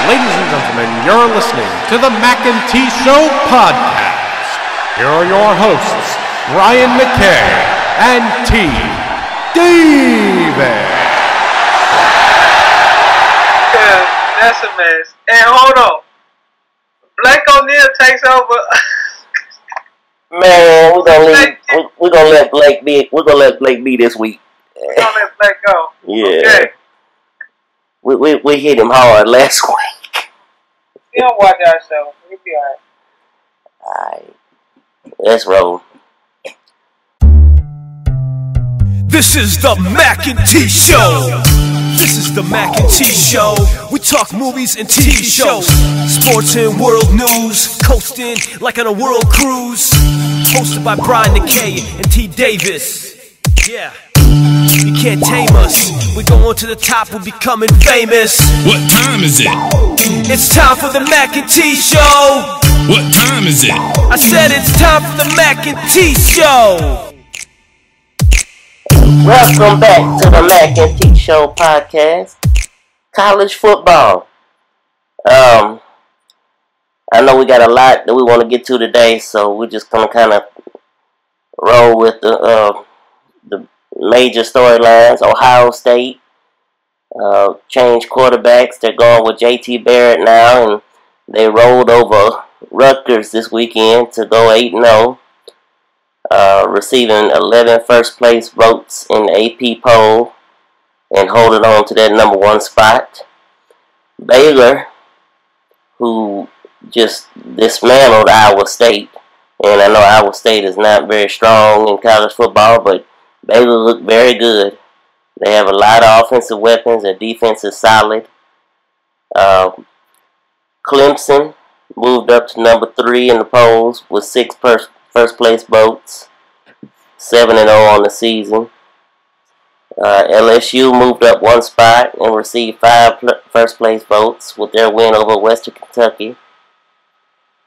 Ladies and gentlemen, you're listening to the Mackay T Podcast. Here are your hosts, Ryan Mackay and T Davis. That's a mess. And hold on, Blake O'Neal takes over. Man, we're gonna let Blake be. We're gonna let Blake be this week. We're gonna let Blake go. Yeah. Okay. We hit him hard last week. We don't watch our show. We'll be Alright. Let's roll. This is the Mackay T Show. This is the Mackay T Show. We talk movies and TV shows, sports and world news, coasting like on a world cruise. Hosted by Brian Mackay and T Davis. Yeah. You can't tame us. We're going to the top, we're becoming famous. What time is it? It's time for the Mackay T Show. What time is it? I said it's time for the Mackay T Show. Welcome back to the Mackay T Show podcast. College football. I know we got a lot that we want to get to today, so we're just gonna kind of roll with the major storylines. Ohio State changed quarterbacks. They're going with JT Barrett now, and they rolled over Rutgers this weekend to go 8-0. Receiving 11 first place votes in the AP poll and holding on to that number one spot. Baylor, who just dismantled Iowa State, and I know Iowa State is not very strong in college football, but Baylor looked very good. They have a lot of offensive weapons. Their defense is solid. Clemson moved up to number 3 in the polls with 6 first place votes, 7-0 on the season. LSU moved up 1 spot and received 5 first place votes with their win over Western Kentucky.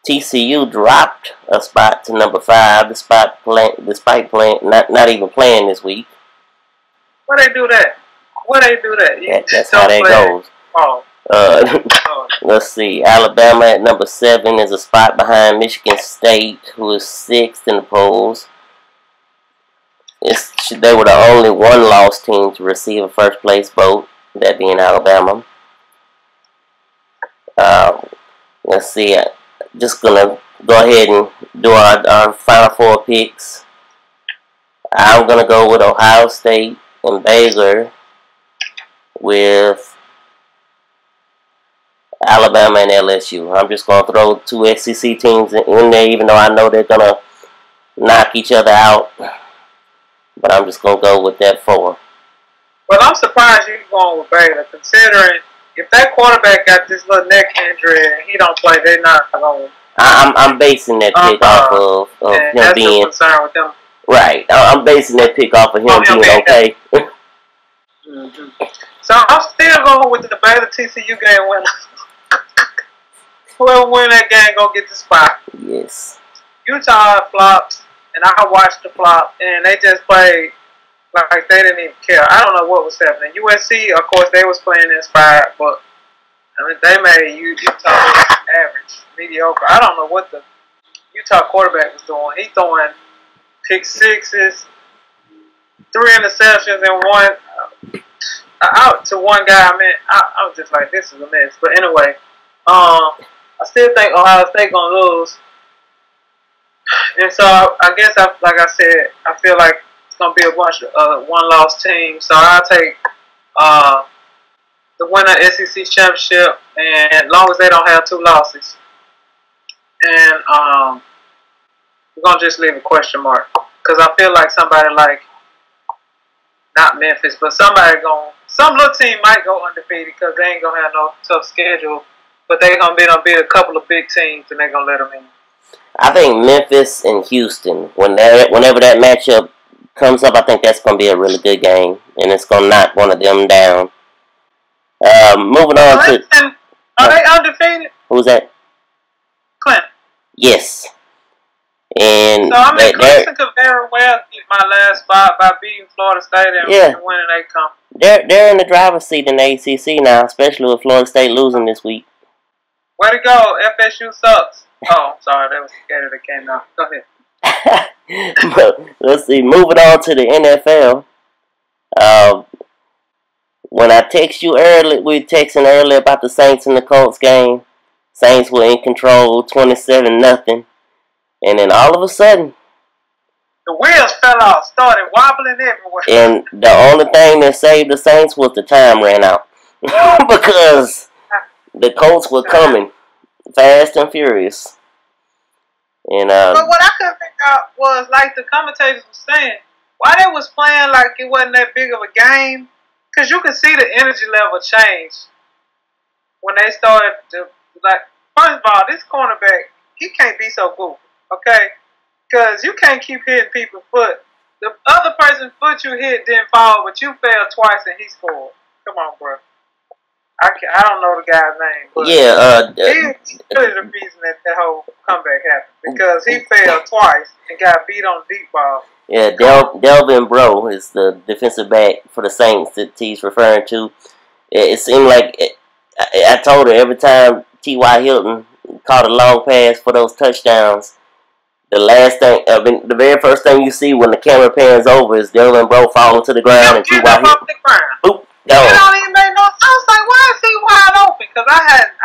TCU dropped a spot to number 5 despite not even playing this week. Why they do that? That's how that goes. Oh. Let's see. Alabama at number 7 is a spot behind Michigan State, who is 6th in the polls. They were the only one-loss team to receive a first-place vote, that being Alabama. Let's see. Just gonna go ahead and do our final 4 picks. I'm gonna go with Ohio State and Baylor, with Alabama and LSU. I'm just going to throw 2 SEC teams in there, even though I know they're going to knock each other out. But I'm just going to go with that 4. Well, I'm surprised you're going with Baylor, considering if that quarterback got this little neck injury and he don't play, they're not going to. I'm basing that pick off of him that's being... That's the concern with them. Right. I'm basing that pick off of him being okay. Mm-hmm. So I'm still going with the Baylor TCU game winner. Whoever win that game gonna get the spot. Yes. Utah flopped, and I watched the flop, and they just played like they didn't even care. I don't know what was happening. USC, of course, they was playing inspired, but I mean, they made Utah average, mediocre. I don't know what the Utah quarterback was doing. He throwing pick sixes, 3 interceptions, and 1 out to one guy. I mean, I was just like, this is a mess. But anyway, I still think Ohio State gonna lose, and so I guess like I said, I feel like it's gonna be a bunch of one-loss teams. So I'll take the winner SEC championship, and as long as they don't have 2 losses, and we're gonna just leave a question mark because I feel like somebody like not Memphis, but some little team might go undefeated because they ain't gonna have no tough schedule. But they're going to beat a couple of big teams, and they're going to let them in. I think Memphis and Houston, whenever that matchup comes up, I think that's going to be a really good game, and it's going to knock one of them down. Moving on Clinton, are they undefeated? Who's that? Clinton. Yes. And so, I mean, Clemson could very well get my last spot by beating Florida State and winning their conference. They're in the driver's seat in the ACC now, especially with Florida State losing this week. Way to go, FSU sucks. Oh, I'm sorry, that was the gator that came out. Go ahead. But let's see. Moving on to the NFL. When I text you early, we were texting earlier about the Saints and the Colts game. Saints were in control, 27-0, and then all of a sudden, the wheels fell off, started wobbling everywhere. And the only thing that saved the Saints was the time ran out because the Colts were coming fast and furious. And but what I couldn't figure out was, like the commentators were saying, why they was playing like it wasn't that big of a game. Because you could see the energy level change when they started to, like, first of all, this cornerback, he can't be so goofy, okay? Because you can't keep hitting people's foot. The other person's foot you hit didn't fall, but you fell twice and he scored. Come on, bro. I don't know the guy's name, but he's really the reason that whole comeback happened. Because he fell twice and got beat on deep ball. Yeah, Delvin Bro is the defensive back for the Saints that T's referring to. It seemed like I told her every time T.Y. Hilton caught a long pass for those touchdowns, the very first thing you see when the camera pans over is Delvin Bro falling to the ground and T.Y. Hilton. Boop, it don't even make no sense. I was like, why is he wide open? Because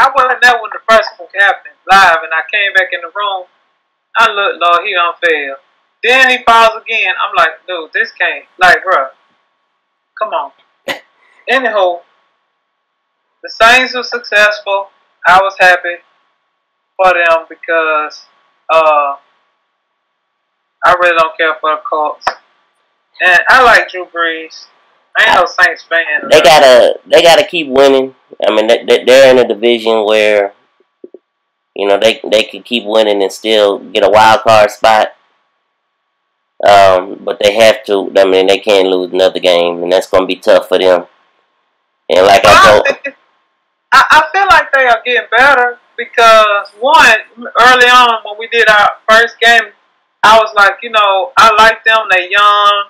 I wasn't there when the first one happened live, and I came back in the room. I looked, Lord, he unfair. Then he falls again. I'm like, dude, this can't. Like, bro, come on. Anyhow, the Saints were successful. I was happy for them because I really don't care for the Colts. And I like Drew Brees. I ain't no Saints fan. They gotta keep winning. I mean, they're in a division where, you know, they could keep winning and still get a wild card spot. But they have to. I mean, they can't lose another game, and that's going to be tough for them. And like I feel like they are getting better because one, early on when we did our first game, I was like, you know, I like them. They young,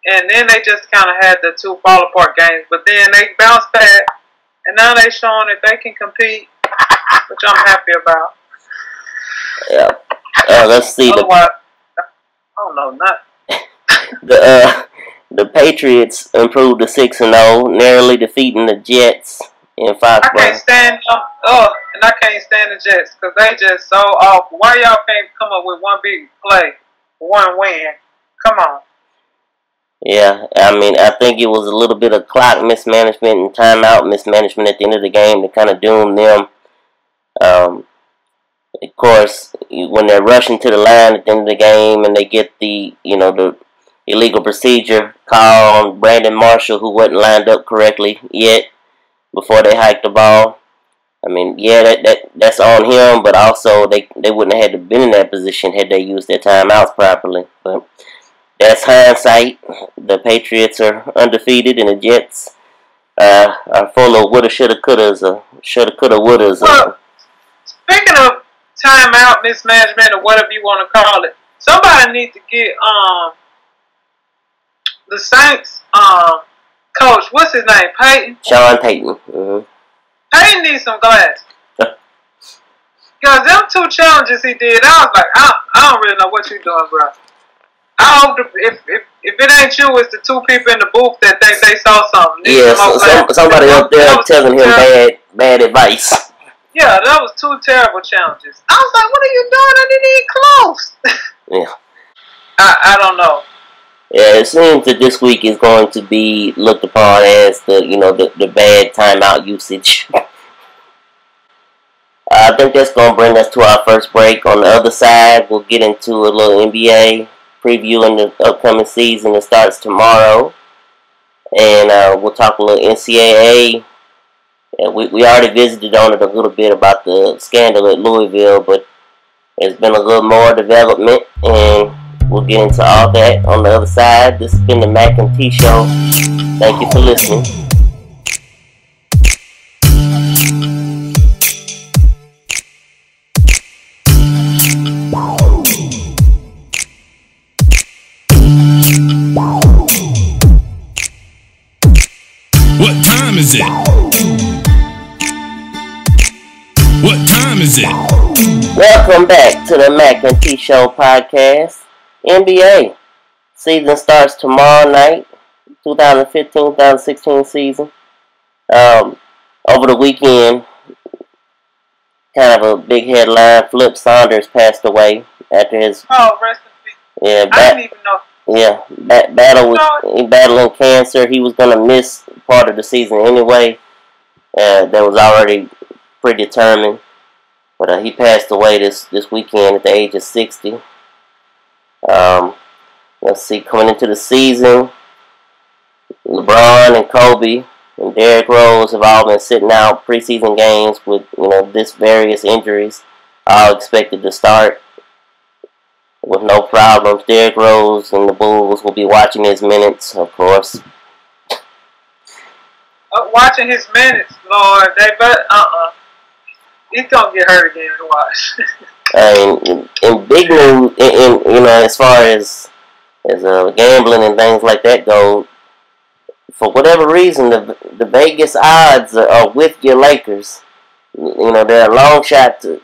and then they just kind of had the two fall apart games. But then they bounced back, and now they showing that they can compete, which I'm happy about. Yeah. Let's see. Otherwise, I don't know nothing. The Patriots improved to 6-0, narrowly defeating the Jets in Foxborough. I can't stand them. And I can't stand the Jets because they just so awful. Why y'all can't come up with one big play, one win? Come on. Yeah, I mean, I think it was a little bit of clock mismanagement and timeout mismanagement at the end of the game that kind of doomed them. Of course, when they're rushing to the line at the end of the game and they get the illegal procedure call on Brandon Marshall, who wasn't lined up correctly yet before they hiked the ball. I mean, yeah, that's on him, but also they wouldn't have had to been in that position had they used their timeouts properly. But that's hindsight. The Patriots are undefeated, and the Jets are full of woulda, shoulda, couldas, shoulda, coulda, wouldas. Well, speaking of timeout mismanagement or whatever you want to call it, somebody needs to get the Saints coach. What's his name? Peyton. Sean Payton. Mm-hmm. Peyton needs some glasses. Because them two challenges he did, I was like, I don't really know what you're doing, bro. I hope if it ain't you, it's the two people in the booth that think they saw something. Yeah, somebody up there telling him bad advice. Yeah, that was two terrible challenges. I was like, what are you doing? I didn't even close. Yeah. I don't know. Yeah, it seems that this week is going to be looked upon as the bad timeout usage. I think that's going to bring us to our first break. On the other side, we'll get into a little NBA preview in the upcoming season that starts tomorrow. And we'll talk a little NCAA. We already visited on it a little bit about the scandal at Louisville, but there's been a little more development, and we'll get into all that on the other side. This has been the Mac and T Show. Thank you for listening. What time is it? What time is it? Welcome back to the Mackay T Show podcast. NBA season starts tomorrow night, 2015-2016 season. Over the weekend, kind of a big headline, Flip Saunders passed away after his... Oh, rest in peace. Yeah, I didn't even know. Yeah, battling cancer. He was going to miss part of the season anyway. That was already predetermined. But he passed away this weekend at the age of 60. Let's see, coming into the season, LeBron and Kobe and Derrick Rose have all been sitting out preseason games with, this various injuries, all expected to start with no problems. Derrick Rose and the Bulls will be watching his minutes, of course. Watching his minutes, Lord, they better, he's gonna get hurt again to watch. In big news, as far as gambling and things like that go, for whatever reason, the Vegas odds are with your Lakers. They're a long shot to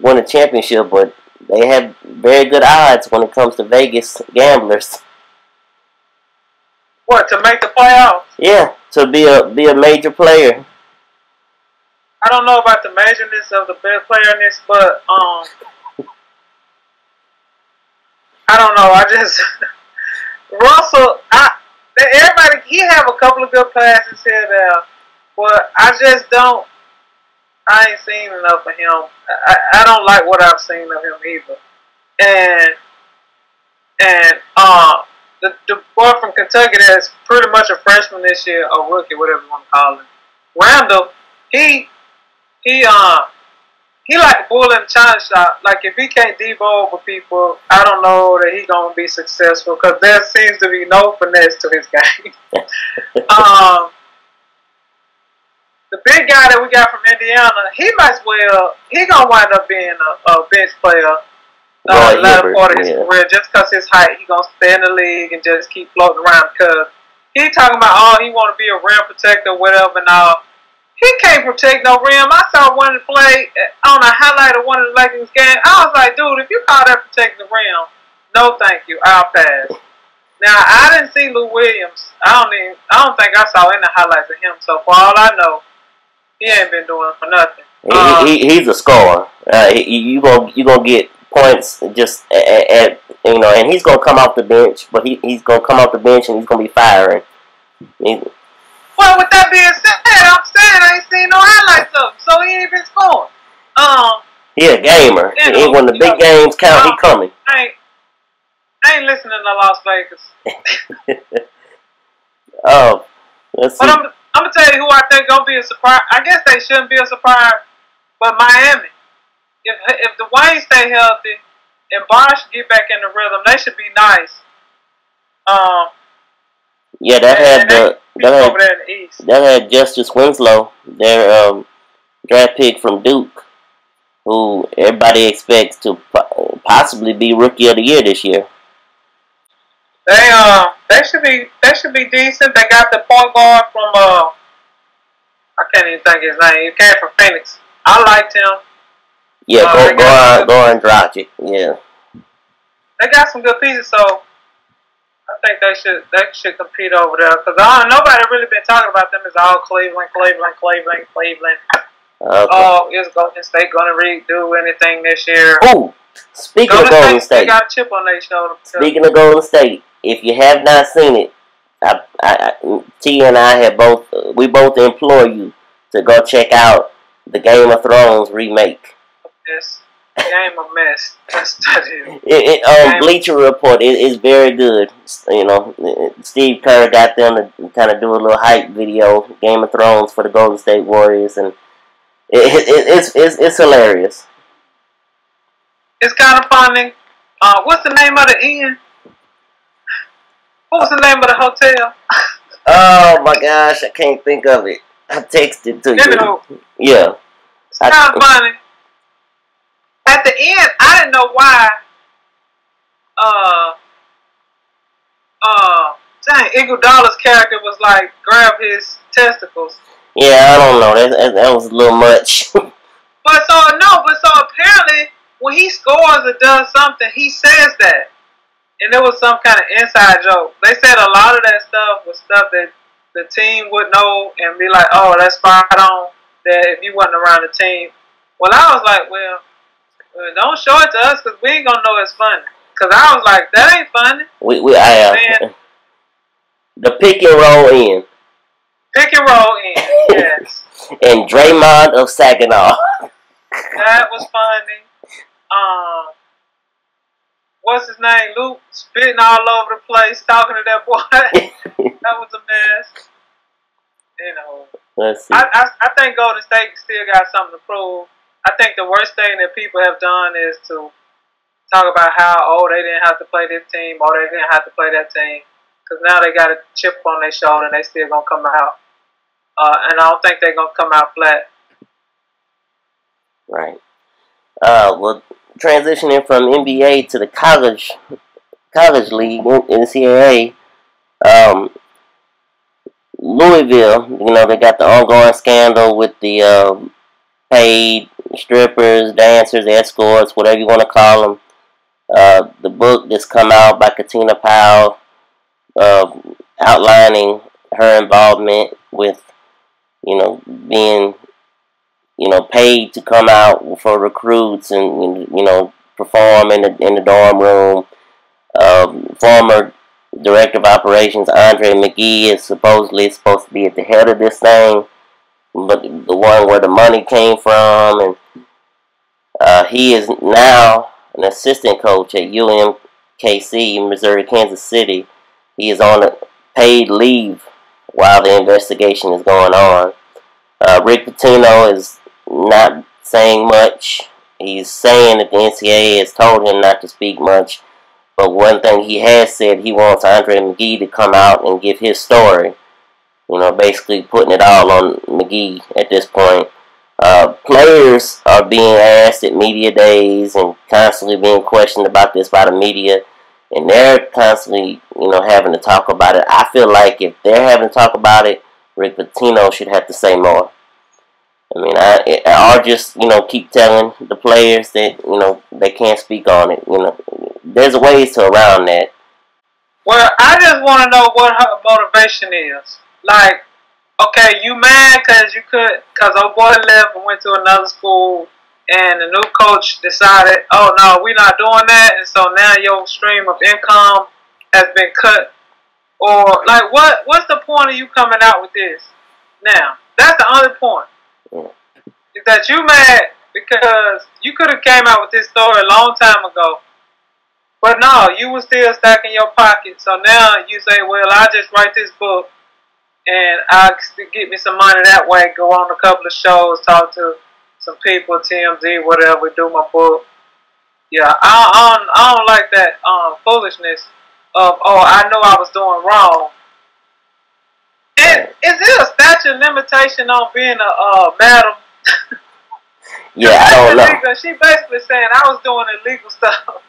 win a championship, but they have very good odds when it comes to Vegas gamblers. What, to make the playoffs? Yeah, to be a major player. I don't know about the measureness of the best playerness, but I don't know. I just Russell. Everybody, he have a couple of good passes here there, but I just don't. I ain't seen enough of him. I don't like what I've seen of him either. And the boy from Kentucky that's pretty much a freshman this year, or rookie, whatever you want to call him, Randall. He like a bull in a china shop. Like, if he can't debo over people, I don't know that he's going to be successful, because there seems to be no finesse to his game. The big guy that we got from Indiana, he going to wind up being a bench player the latter part of his career, just because his height. He going to stay in the league and just keep floating around, because he talking about, he want to be a rim protector, whatever, and all. He can't protect no rim. I saw one play on a highlight of one of the Lakers games. I was like, dude, if you call that protecting the rim, no thank you, I'll pass. Now, I didn't see Lou Williams. I don't think I saw any highlights of him. So, for all I know, he ain't been doing for nothing. He's a scorer. You gonna get points just at and he's gonna come off the bench, but he's gonna come off the bench and he's gonna be firing. Well, with that being said, I'm saying I ain't seen no highlights of him, so he ain't been scoring. He a gamer. When the big games count, he coming. I ain't listening to Las Vegas. Let's see. But I'm gonna tell you who I think gonna be a surprise. I guess they shouldn't be a surprise, but Miami. If Dwayne stay healthy and Bosh get back in the rhythm, they should be nice. Yeah, that had Justice Winslow, their draft pick from Duke, who everybody expects to possibly be Rookie of the Year this year. They should be decent. They got the point guard from I can't even think his name. He came from Phoenix. I liked him. Yeah, Goran Dragic. Yeah. They got some good pieces, so I think they should compete over there, because nobody really been talking about them. It's all Cleveland. Okay. Is Golden State going to redo anything this year? Oh, speaking of Golden State, they got a chip on their shoulder. Speaking of Golden State, if you have not seen it, T and I both implore you to go check out the Game of Thrones remake. Yes. Game of mess. That's Bleacher Report is very good. Steve Kerr got them to kind of do a little hype video, Game of Thrones for the Golden State Warriors, and it's hilarious. It's kind of funny. What's the name of the inn? What was the name of the hotel? Oh my gosh, I can't think of it. I texted to you. Yeah. It's kind of funny. At the end, I didn't know why. Iguodala's character was like grab his testicles. Yeah, I don't know. That was a little much. But so so apparently when he scores or does something, he says that. And it was some kind of inside joke. They said a lot of that stuff was stuff that the team would know and be like, oh, that's spot on, that if you wasn't around the team. Well, I was like, well, don't show it to us because we ain't going to know it's funny. Because I was like, that ain't funny. The pick and roll in. Pick and roll in, yes. And Draymond of Saginaw. That was funny. What's his name? Luke spitting all over the place, talking to that boy. That was a mess. You know. Let's see. I think Golden State still got something to prove. I think the worst thing that people have done is to talk about how, oh, they didn't have to play this team, or they didn't have to play that team. Because now they got a chip on their shoulder and they still going to come out. And I don't think they're going to come out flat. Right. Well, transitioning from NBA to the college league, NCAA, Louisville, you know, they got the ongoing scandal with the paid strippers, dancers, escorts, whatever you want to call them. The book that's come out by Katina Powell, outlining her involvement with, you know, being, you know, paid to come out for recruits and, you know, perform in the dorm room. Former director of operations Andre McGee is supposedly supposed to be at the head of this thing, but the one where the money came from, and he is now an assistant coach at UMKC, Missouri, Kansas City. He is on a paid leave while the investigation is going on. Rick Pitino is not saying much. He's saying that the NCAA has told him not to speak much. But one thing he has said, he wants Andre McGee to come out and give his story. You know, basically putting it all on McGee at this point. Players are being asked at media days and constantly being questioned about this by the media. And they're constantly, you know, having to talk about it. I feel like if they're having to talk about it, Rick Pitino should have to say more. I mean, or just, you know, keep telling the players that, you know, they can't speak on it. You know, there's ways to around that. Well, I just want to know what her motivation is. Like, okay, you mad because old boy left and went to another school, and the new coach decided, oh no, we're not doing that, and so now your stream of income has been cut. Or like, what's the point of you coming out with this now? That's the only point. Is that you mad because you could have came out with this story a long time ago, but no, you were still stacking your pocket. So now you say, well, I'll just write this book and I'll get me some money that way, go on a couple of shows, talk to some people, TMZ, whatever, do my book. Yeah, I don't like that foolishness of, oh, I know I was doing wrong. And is there a statute of limitation on being a madam? Yeah, I don't know. She basically saying I was doing illegal stuff.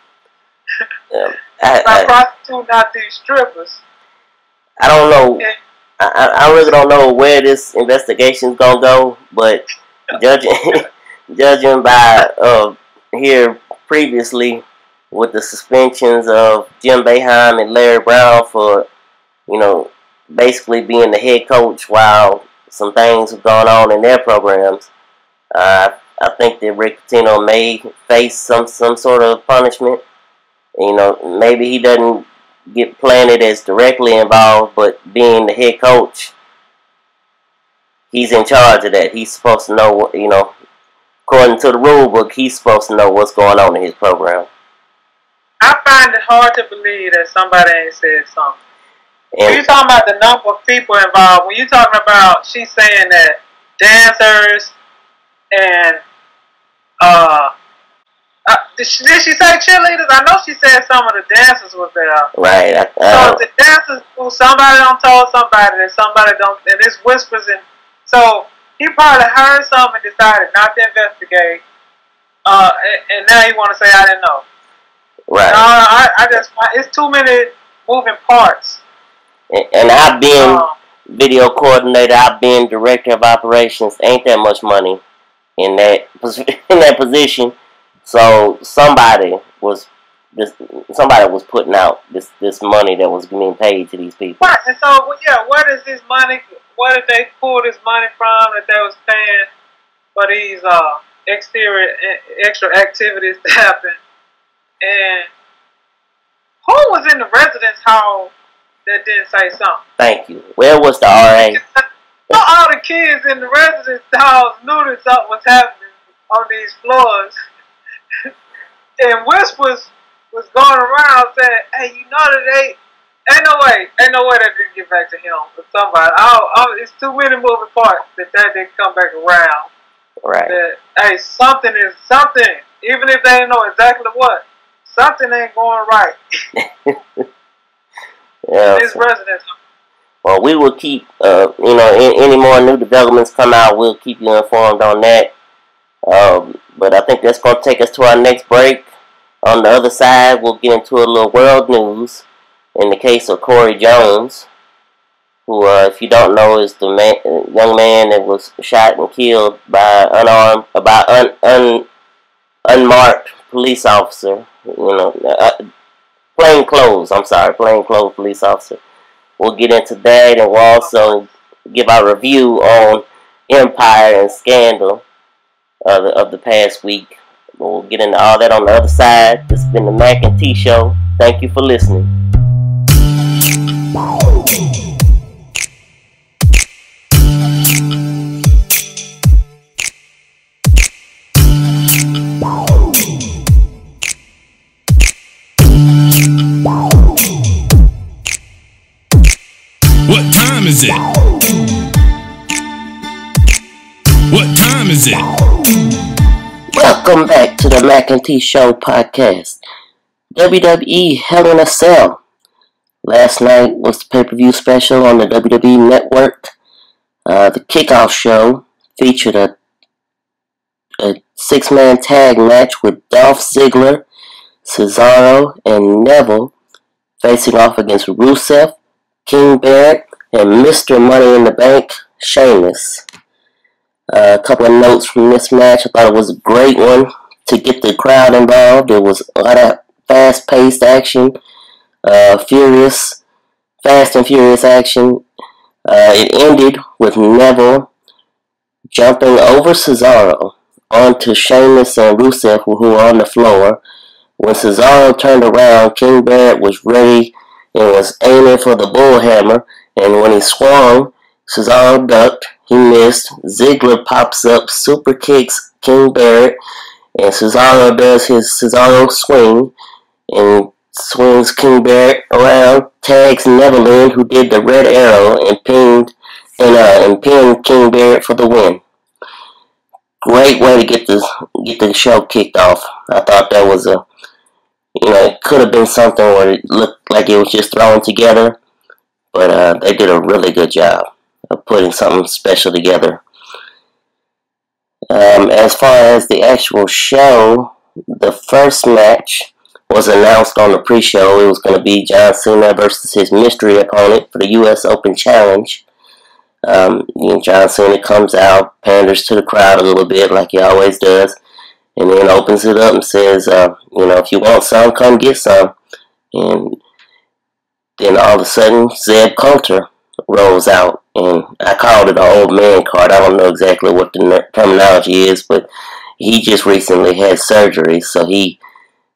I prostituting out these strippers. I don't know. I really don't know where this investigation's gonna go, but judging by here previously with the suspensions of Jim Boeheim and Larry Brown for, you know, basically being the head coach while some things have gone on in their programs, I think that Rick Pitino may face some sort of punishment. You know, maybe he doesn't get planted as directly involved, but being the head coach, he's in charge of that. He's supposed to know, you know, according to the rule book, he's supposed to know what's going on in his program. I find it hard to believe that somebody ain't said something. When you're talking about the number of people involved, when you're talking about, she's saying that dancers and, did she say cheerleaders? I know she said some of the dancers was there. Right. So the dancers, well, somebody don't told somebody that somebody don't, and it's whispers, and so he probably heard something and decided not to investigate, and now he want to say I didn't know. Right. No, it's too many moving parts. And I've been video coordinator, I've been director of operations. Ain't that much money in that position. So somebody was putting out this money that was being paid to these people. Right, and so where does this money? Where did they pull this money from that they was paying for these extra activities to happen? And who was in the residence hall that didn't say something? Thank you. Where was the RA? All the kids in the residence halls knew that something was happening on these floors. And whispers was going around saying, "Hey, you know that ain't no way that didn't get back to him or somebody. It's too many moving parts that didn't come back around." Right. That, hey, something is something. Even if they didn't know exactly what, something ain't going right. Yeah. His residence. Well, we will keep, any more new developments come out, we'll keep you informed on that. But I think that's going to take us to our next break. On the other side, we'll get into a little world news in the case of Corey Jones, who, if you don't know, is the young man that was shot and killed by unmarked police officer. Plainclothes police officer. We'll get into that, and we'll also give our review on Empire and Scandal of the past week. We'll get into all that on the other side. This has been the Mac and T Show. Thank you for listening. What time is it? What time is it? Welcome back to the Mac and T Show podcast. WWE Hell in a Cell. Last night was the pay-per-view special on the WWE Network. The Kickoff show featured a 6-man tag match with Dolph Ziggler, Cesaro, and Neville facing off against Rusev, King Barrett, and Mr. Money in the Bank, Sheamus. A couple of notes from this match. I thought it was a great one to get the crowd involved. It was a lot of fast-paced action, fast and furious action. It ended with Neville jumping over Cesaro onto Sheamus and Rusev, who were on the floor. When Cesaro turned around, King Barrett was ready and was aiming for the bullhammer, and when he swung, Cesaro ducked. He missed. Ziggler pops up, super kicks King Barrett, and Cesaro does his Cesaro swing and swings King Barrett around, tags Neville in, who did the red arrow, and pinned King Barrett for the win. Great way to get the show kicked off. I thought that was it could have been something where it looked like it was just thrown together, but they did a really good job of putting something special together. As far as the actual show, the first match was announced on the pre-show. It was going to be John Cena versus his mystery opponent for the U.S. Open Challenge. John Cena comes out, panders to the crowd a little bit like he always does, and then opens it up and says, if you want some, come get some. And then all of a sudden, Zeb Coulter rolls out, and I called it an old man card. I don't know exactly what the terminology is, but he just recently had surgery, so he,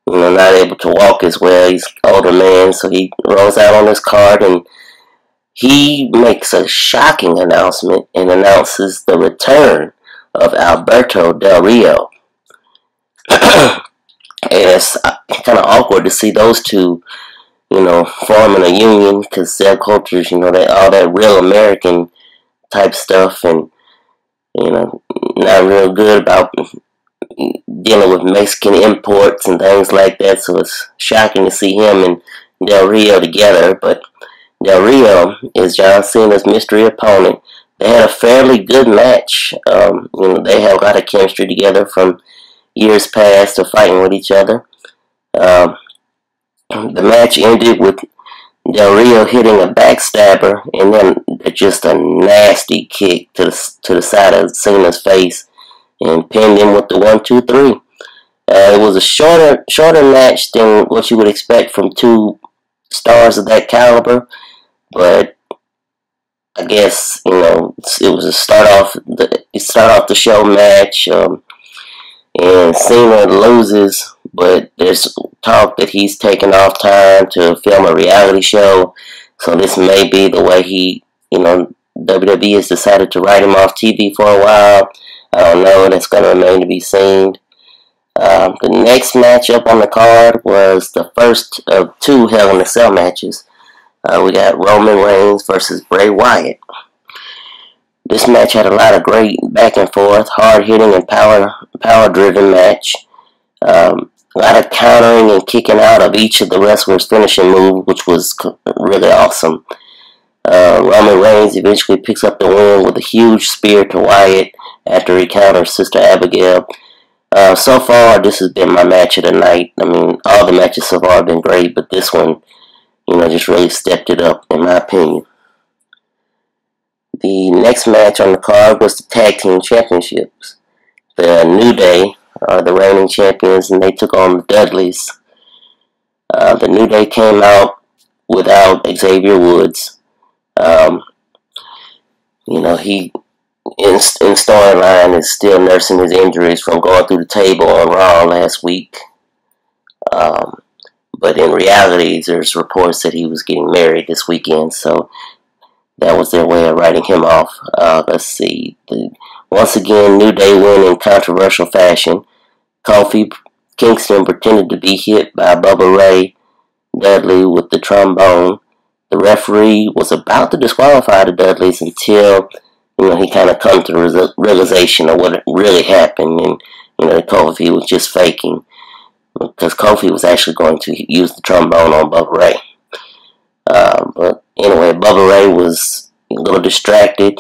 not able to walk as well. He's an older man, so he rolls out on his card, and he makes a shocking announcement and announces the return of Alberto Del Rio. And it's kind of awkward to see those two, forming a union, because Zeb Coulter's, all that real American type stuff, and, not real good about dealing with Mexican imports and things like that, so it's shocking to see him and Del Rio together. But Del Rio is John Cena's mystery opponent. They had a fairly good match. They had a lot of chemistry together from years past of fighting with each other. The match ended with Del Rio hitting a backstabber and then just a nasty kick to the side of Cena's face. and pinned him with the 1-2-3. It was a shorter match than what you would expect from two stars of that caliber, but I guess it was a start off the show match, and Cena loses, but there's talk that he's taking off time to film a reality show, so this may be the way WWE has decided to write him off TV for a while. I don't know. That's going to remain to be seen. The next matchup on the card was the first of two Hell in a Cell matches. We got Roman Reigns versus Bray Wyatt. This match had a lot of great back and forth, hard-hitting and power-driven match. A lot of countering and kicking out of each of the wrestlers' finishing move, which was really awesome. Roman Reigns eventually picks up the win with a huge spear to Wyatt after he counters Sister Abigail. So far, this has been my match of the night. I mean, all the matches so far have been great, but this one, just really stepped it up, in my opinion. The next match on the card was the Tag Team Championships. The New Day are the reigning champions, and they took on the Dudleys. The New Day came out without Xavier Woods. He in storyline is still nursing his injuries from going through the table on Raw last week. But in reality, there's reports that he was getting married this weekend, so that was their way of writing him off. Let's see. Once again, New Day win in controversial fashion. Kofi Kingston pretended to be hit by Bubba Ray Dudley with the trombone. The referee was about to disqualify the Dudleys until he kind of come to the realization of what really happened, and Kofi was just faking, because Kofi was actually going to use the trombone on Bubba Ray. But anyway, Bubba Ray was a little distracted,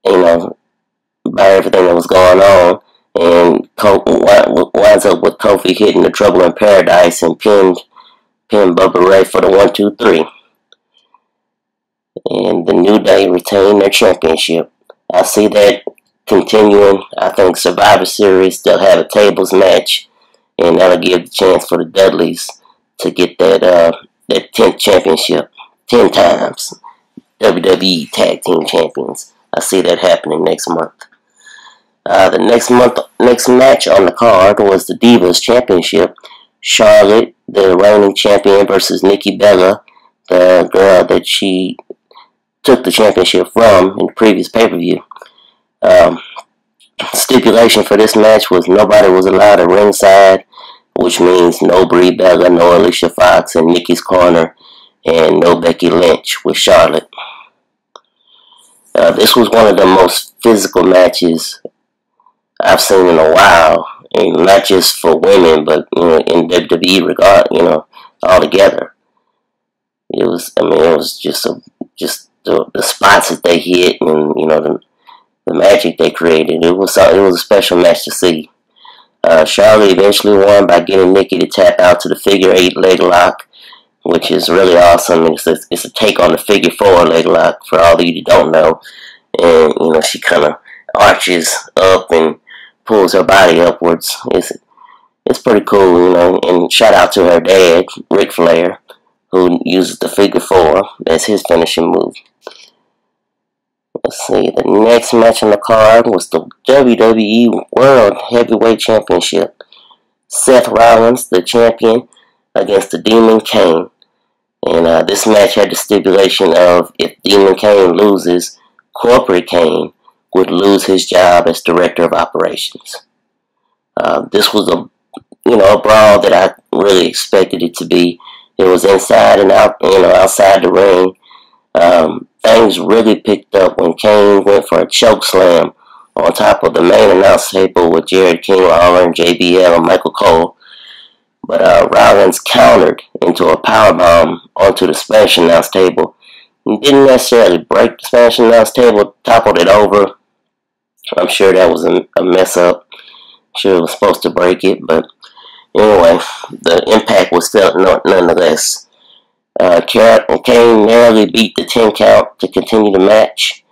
by everything that was going on, and winds up with Kofi hitting the Trouble in Paradise and pinned Bubba Ray for the 1-2-3. And the New Day retained their championship. I see that continuing. I think Survivor Series, they'll have a tables match, and that'll give the chance for the Dudleys to get that 10th championship 10 times. WWE Tag Team Champions. I see that happening next month. The next match on the card was the Divas Championship. Charlotte, the reigning champion, versus Nikki Bella, the girl that she took the championship from in the previous pay-per-view. Stipulation for this match was nobody was allowed at ringside, which means no Brie Bella, no Alicia Fox in Nikki's corner, and no Becky Lynch with Charlotte. This was one of the most physical matches I've seen in a while, and not just for women, but in WWE regard, altogether. It was just the spots that they hit, and the magic they created. It was a special match to see. Charlotte eventually won by getting Nikki to tap out to the figure 8 leg lock, which is really awesome. It's a take on the figure 4 leg lock for all of you that don't know. And she kind of arches up and pulls her body upwards. It's pretty cool, And shout out to her dad, Ric Flair, who uses the figure 4 as his finishing move. Let's see, the next match on the card was the WWE World Heavyweight Championship. Seth Rollins, the champion, against the Demon Kane. And this match had the stipulation of if Demon Kane loses, Corporate Kane would lose his job as Director of Operations. This was a brawl that I really expected it to be. It was inside and out, outside the ring. Things really picked up when Kane went for a choke slam on top of the main announce table with Jared King Lawler and JBL and Michael Cole. But Rollins countered into a powerbomb onto the Spanish announce table. He didn't necessarily break the Spanish announce table, toppled it over. I'm sure that was a mess up. I'm sure it was supposed to break it, but anyway, the impact was felt nonetheless. Kane narrowly beat the 10 count to continue the match.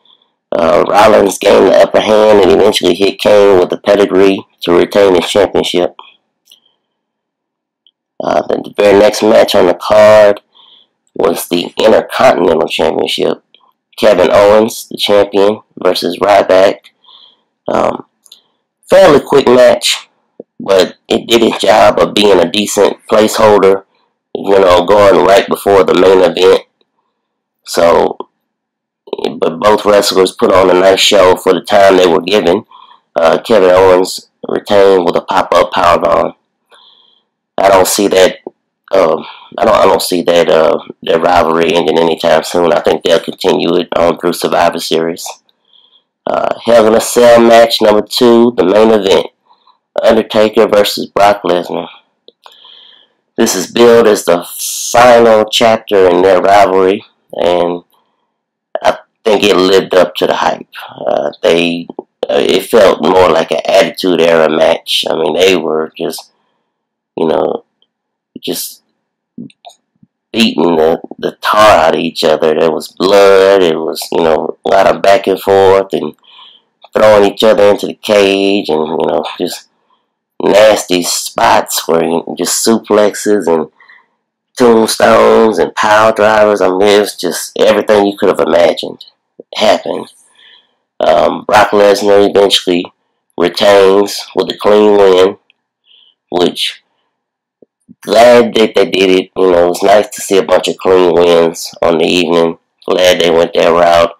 Rollins gained the upper hand and eventually hit Kane with the pedigree to retain his championship. The very next match on the card was the Intercontinental Championship. Kevin Owens, the champion, versus Ryback. Fairly quick match, but it did its job of being a decent placeholder, going right before the main event. So, but both wrestlers put on a nice show for the time they were given. Kevin Owens retained with a pop-up powerbomb. I don't see that. I don't see that their rivalry ending anytime soon. I think they'll continue it on through Survivor Series. Hell in a Cell match number 2, the main event: Undertaker versus Brock Lesnar. This is billed as the final chapter in their rivalry, and I think it lived up to the hype. It felt more like an Attitude Era match. I mean, they were just beating the tar out of each other. There was blood. It was, a lot of back and forth and throwing each other into the cage and, just nasty spots where just suplexes and tombstones and power drivers. I mean, it was just everything you could have imagined happened. Brock Lesnar eventually retains with a clean win, which, glad that they did it. It was nice to see a bunch of clean wins on the evening. Glad they went that route.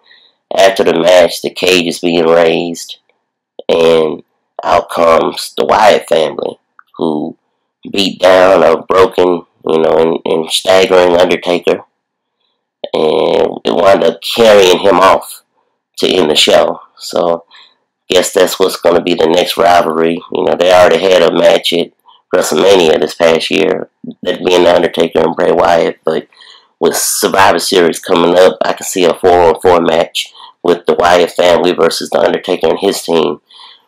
After the match, the cage is being raised, and out comes the Wyatt family, who beat down a broken, and staggering Undertaker, and it wound up carrying him off to end the show. So, guess that's what's going to be the next rivalry. They already had a match at WrestleMania this past year, that being the Undertaker and Bray Wyatt, but with Survivor Series coming up, I can see a 4-on-4 match with the Wyatt family versus the Undertaker and his team,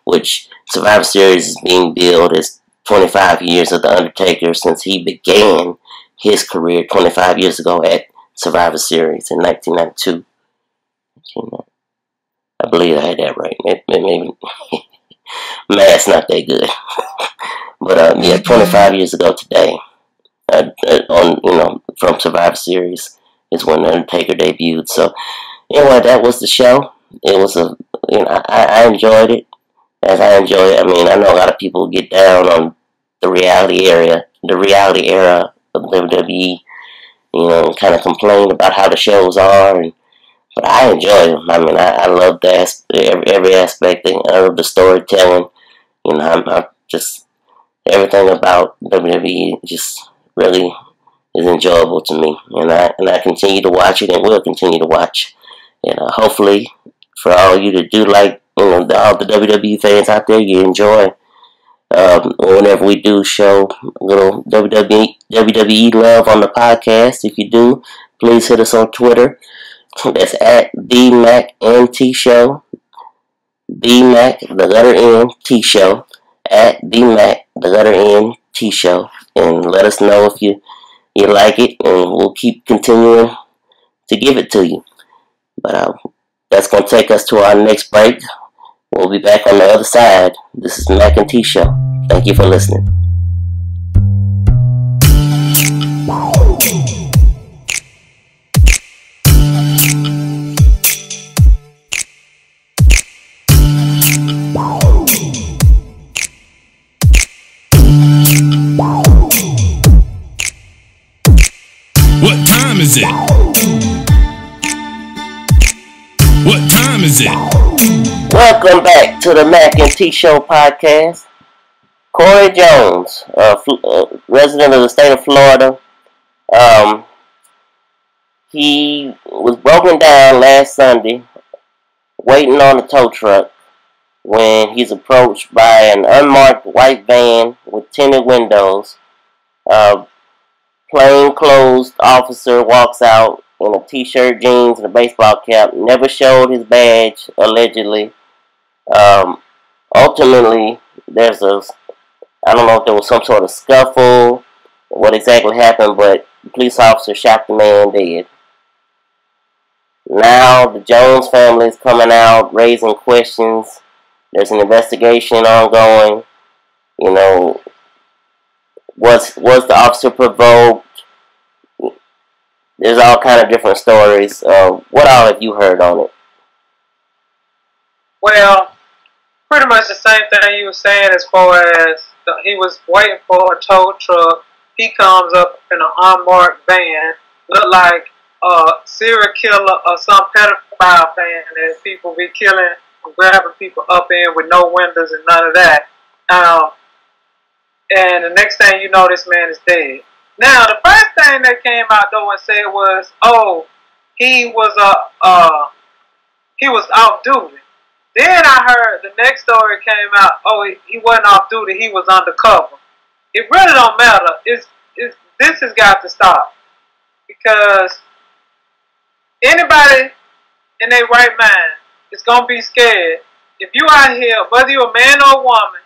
which Survivor Series is being billed as 25 years of the Undertaker since he began his career 25 years ago at Survivor Series in 1992. I believe I had that right. Maybe math's not that good. But 25 years ago today, from Survivor Series is when the Undertaker debuted. So anyway, that was the show. It was I enjoyed it, as I enjoy it. I mean, I know a lot of people get down on the reality era of WWE, kind of complain about how the shows are, but I enjoy them. I mean, I love every aspect of the storytelling. I'm just, everything about WWE just really is enjoyable to me, and I continue to watch it and will continue to watch. And hopefully, for all you to do, like all the WWE fans out there, you enjoy. Whenever we do show a little WWE love on the podcast, if you do, please hit us on Twitter. That's at the Mac NT Show. The Mac, the letter N, T Show. At the Mac, the letter N, T Show. And let us know if you like it, and we'll keep continuing to give it to you. But that's going to take us to our next break. We'll be back on the other side. This is the Mac and T Show. Thank you for listening. What time is it? What time is it? Welcome back to the Mac and T Show podcast. Corey Jones, resident of the state of Florida, he was broken down last Sunday, waiting on a tow truck, when he's approached by an unmarked white van with tinted windows. Plainclothes officer walks out in a t-shirt, jeans, and a baseball cap. Never showed his badge, allegedly. Ultimately, I don't know if there was some sort of scuffle, what exactly happened, but the police officer shot the man dead. Now the Jones family is coming out, raising questions. There's an investigation ongoing. You know, was the officer provoked? There's all kind of different stories. What all have you heard on it? Well, pretty much the same thing you were saying as far as he was waiting for a tow truck. He comes up in an unmarked van, look like a serial killer or some pedophile van that people be killing and grabbing people up in with no windows and none of that. And the next thing you know, this man is dead. Now, the first thing that came out though and said was, "Oh, he was off duty." Then I heard the next story came out. Oh, he wasn't off duty. He was undercover. It really don't matter. This has got to stop, because anybody in their right mind is gonna be scared if you out here, whether you're a man or a woman,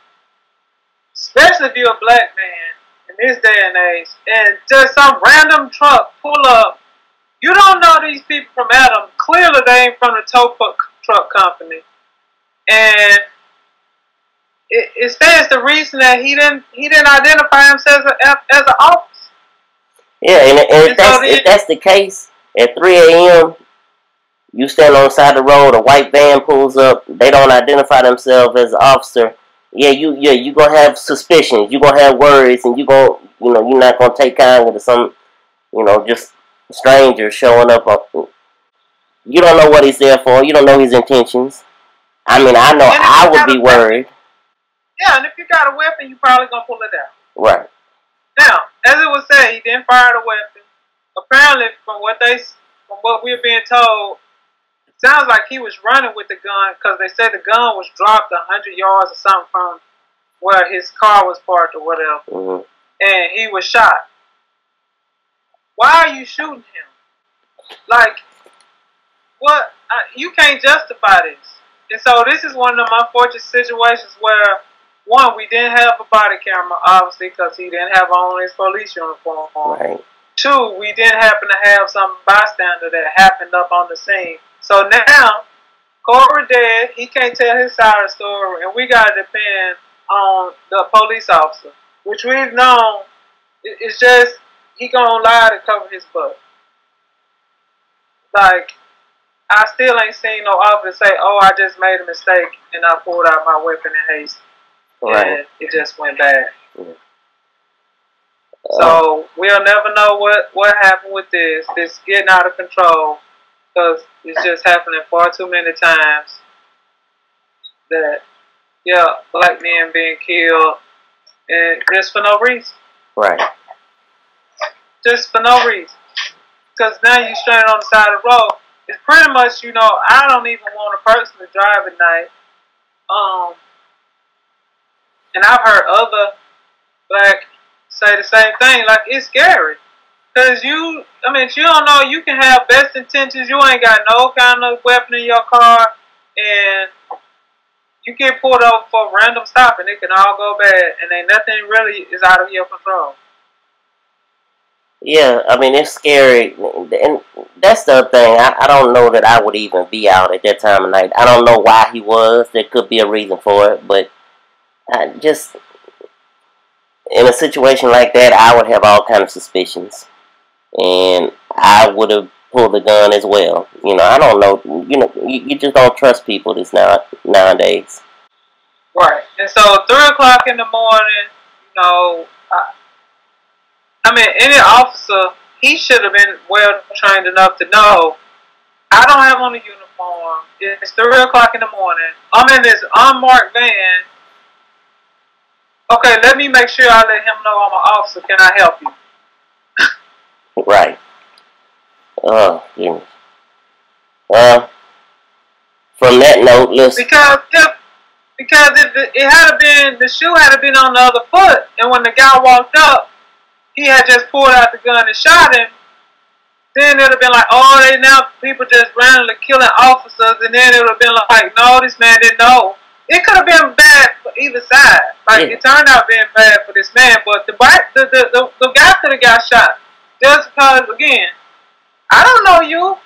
especially if you're a black man in this day and age, and just some random truck pull up. You don't know these people from Adam. Clearly, they ain't from the tow truck company. And it stands to reason that he didn't identify himself as an officer. Yeah, and if that's the case, at 3 a.m., you stand on the side of the road, a white van pulls up, they don't identify themselves as an officer. Yeah, you gonna have suspicions, you gonna have worries, and you're not gonna take kindly to some, just stranger showing up. You don't know what he's there for. You don't know his intentions. I mean, I know I would be worried. Yeah, and if you got a weapon, you probably gonna pull it out. Right. Now, as it was said, he didn't fire the weapon. Apparently, from what we're being told, it sounds like he was running with the gun, because they said the gun was dropped 100 yards or something from where his car was parked or whatever, and he was shot. Why are you shooting him? Like, what? You can't justify this. And so this is one of them unfortunate situations where, one, we didn't have a body camera, obviously, because he didn't have on his police uniform on. Right. Two, we didn't happen to have some bystander that happened up on the scene. So now, Corey dead, he can't tell his side of the story, and we got to depend on the police officer, which we've known, it's just, he gonna lie to cover his butt. Like, I still ain't seen no officer say, "Oh, I just made a mistake and I pulled out my weapon in haste." Right. And it just went bad. So we'll never know what happened with this. This getting out of control, because it's just happening far too many times. That black men being killed, and just for no reason. Right. Just for no reason. Because now you're stranded on the side of the road. It's pretty much, I don't even want a person to drive at night. And I've heard other black say the same thing. Like, it's scary. Because you don't know, you can have best intentions. You ain't got no kind of weapon in your car. And you get pulled over for a random stop and it can all go bad. And then nothing really is out of your control. Yeah, I mean, it's scary, and that's the other thing. I don't know that I would even be out at that time of night. I don't know why he was. There could be a reason for it, but just in a situation like that, I would have all kinds of suspicions, and I would have pulled the gun as well. I don't know. You just don't trust people nowadays. Right, and so 3 o'clock in the morning, any officer, he should have been well trained enough to know, I don't have on a uniform. It's 3 o'clock in the morning. I'm in this unmarked van. Okay, let me make sure I let him know I'm an officer. Can I help you? Right. Oh, goodness. Well, from that note, listen. Because it had been, the shoe had been on the other foot, and when the guy walked up, he had just pulled out the gun and shot him, then it would have been like, oh, now people just randomly killing officers, and then it would have been like, no, this man didn't know. It could have been bad for either side. Like, It turned out being bad for this man, but the guy could have got shot. Just because, again, I don't know you.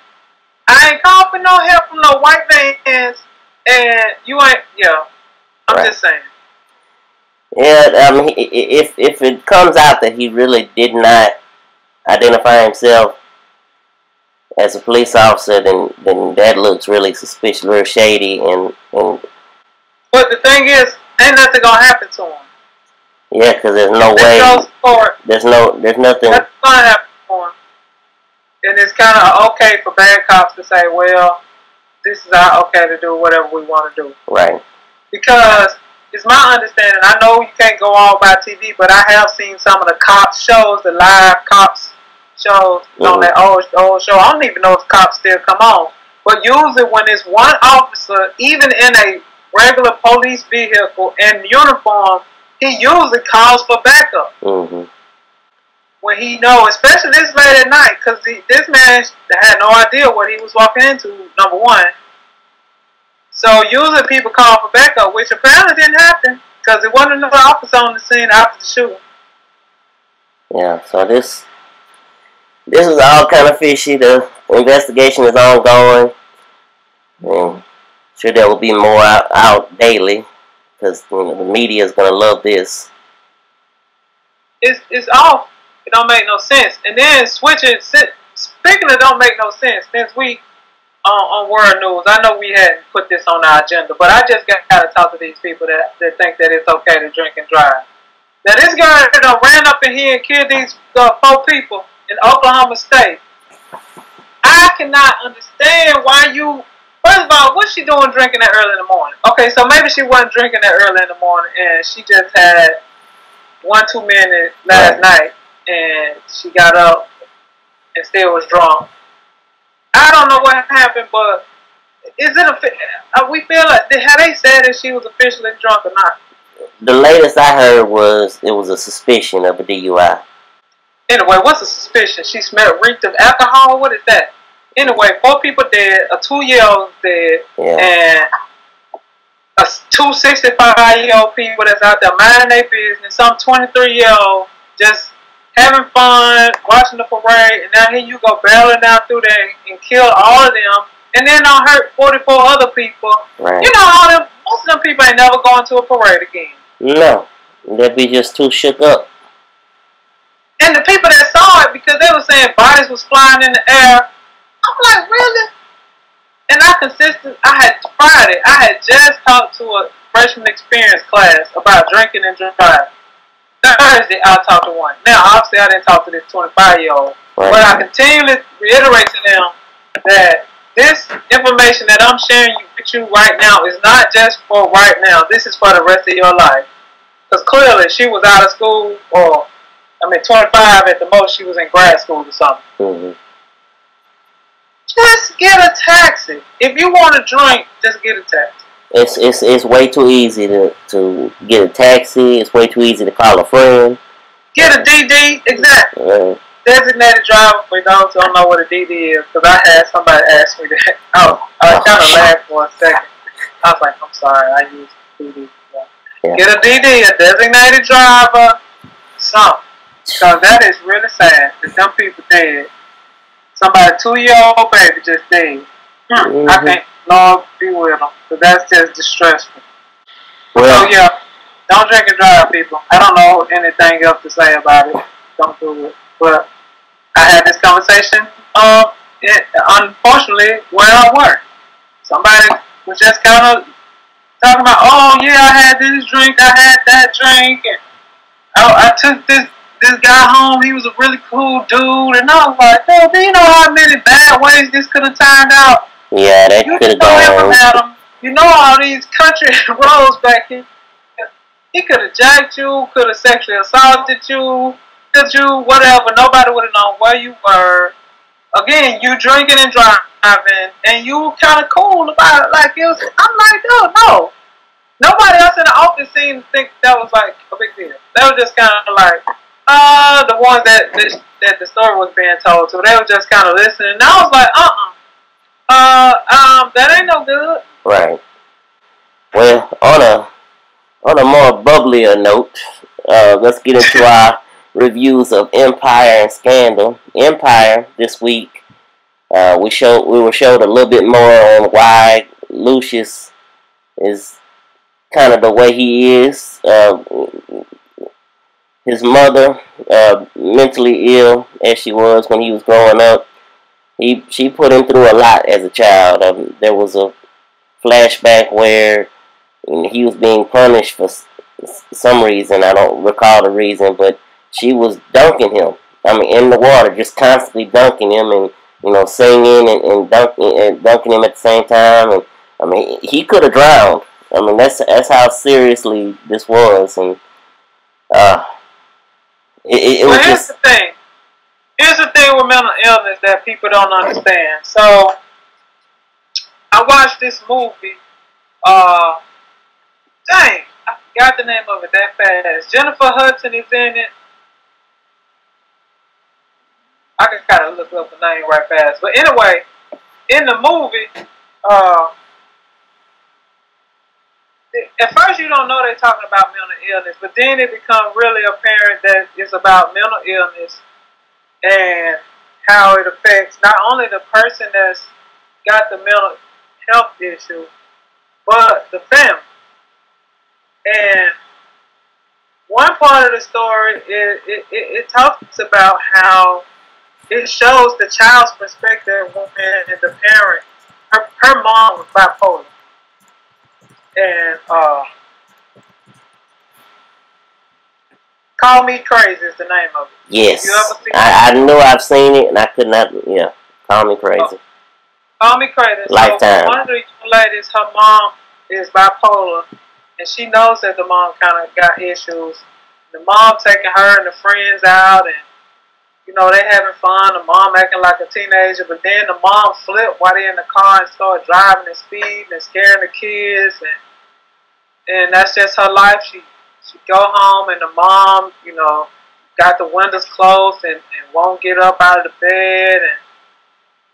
I ain't calling for no help from no white vans, and you ain't. Yeah, I'm just saying. Yeah, I mean, if it comes out that he really did not identify himself as a police officer, then that looks really suspicious, very shady, and. But the thing is, ain't nothing gonna happen to him. Yeah, because there's no way. There's nothing. That's gonna happen to him. And it's kind of okay for bad cops to say, well, this is our okay to do whatever we want to do. Right. Because it's my understanding, I know you can't go all by TV, but I have seen some of the cops shows, the live cops shows on that old show. I don't even know if cops still come on. But usually when it's one officer, even in a regular police vehicle in uniform, he usually calls for backup. When he knows, especially this late at night, because this man had no idea what he was walking into, number one. So usually people call for backup, which apparently didn't happen, because there wasn't another officer on the scene after the shooting. Yeah, so this is all kind of fishy. The investigation is ongoing. And sure there will be more out daily, because the media is going to love this. It's off. It don't make no sense. And then speaking of don't make no sense, since we on World News, I know we hadn't put this on our agenda, but I just got to talk to these people that think that it's okay to drink and drive. Now this guy ran up in here and killed these 4 people in Oklahoma State. I cannot understand why you. First of all, what's she doing drinking that early in the morning? Okay, so maybe she wasn't drinking that early in the morning, and she just had 1 too many last night, and she got up and still was drunk. I don't know what happened, but is it we feel like had they said that she was officially drunk or not? The latest I heard was it was a suspicion of a DUI. Anyway, what's a suspicion? She reeked of alcohol. What is that? Anyway, 4 people dead, a 2-year-old dead, and 2 65-year-old people that's out there minding their business. Some 23-year-old just having fun, watching the parade, and now here you go barreling down through there and kill all of them, and then don't hurt 44 other people. Right. You know, most of them people ain't never going to a parade again. No, they'd be just too shook up. And the people that saw it, because they were saying bodies was flying in the air, I'm like, really? And I had just talked to a freshman experience class about drinking and driving. Thursday, I talked to one. Now, obviously, I didn't talk to this 25-year-old. Right. But I continually reiterate to them that this information that I'm sharing with you right now is not just for right now. This is for the rest of your life. Because clearly, she was out of school, 25 at the most, she was in grad school or something. Just get a taxi. If you want to drink, just get a taxi. It's way too easy to get a taxi. It's way too easy to call a friend. Get a DD, exactly. Designated driver for those who don't know what a DD is, because I had somebody ask me that. I kind of laughed for a second. I was like, I'm sorry, I use DD. Yeah. Get a DD, a designated driver, something. Because that is really sad that them people dead. Somebody 2-year-old baby just dead. I can't, Lord be with them. So that's just distressful. Well, so yeah, don't drink and drive, people. I don't know anything else to say about it. Don't do it. But I had this conversation, unfortunately, where I work. Somebody was just kind of talking about, oh yeah, I had this drink, I had that drink, and I took this guy home, he was a really cool dude, and I was like, oh, do you know how many bad ways this could have turned out? Yeah, that could have gone. You know all these country roads back here. He could have jacked you, could have sexually assaulted you, whatever. Nobody would have known where you were. Again, you drinking and driving, and you kind of cool about it. Like, I'm like, no. Nobody else in the office seemed to think that was like a big deal. They were just kind of like, the ones that the story was being told to, they were just kind of listening. And I was like, that ain't no good. Right. Well, on a more bubblier note, let's get into our reviews of Empire and Scandal. Empire this week We were showed a little bit more on why Lucius is kind of the way he is. His mother, mentally ill as she was when he was growing up, she put him through a lot as a child. There was a flashback where he was being punished for some reason. I don't recall the reason, but she was dunking him. I mean, in the water, just constantly dunking him, and singing and dunking him at the same time. And I mean, he could have drowned. I mean, that's how seriously this was, and it was here's the thing. Here's the thing with mental illness that people don't understand. So, I watched this movie. Dang, I forgot the name of it that fast. Jennifer Hudson is in it. I can kind of look up the name right fast. But anyway, in the movie, at first you don't know they're talking about mental illness, but then it becomes really apparent that it's about mental illness and how it affects not only the person that's got the mental health issue, but the family. And one part of the story, it talks about how it shows the child's perspective when the parent, her mom was bipolar. And Call Me Crazy is the name of it. Yes. You ever seen I know I've seen it, and I could not, Call Me Crazy. Call Me Crazy. Lifetime. So one of the ladies, her mom is bipolar, and she knows that the mom kind of got issues. The mom taking her and the friends out, and they having fun. The mom acting like a teenager, but then the mom flipped while they in the car and start driving and speeding and scaring the kids, and that's just her life. She go home and the mom, got the windows closed and won't get up out of the bed, and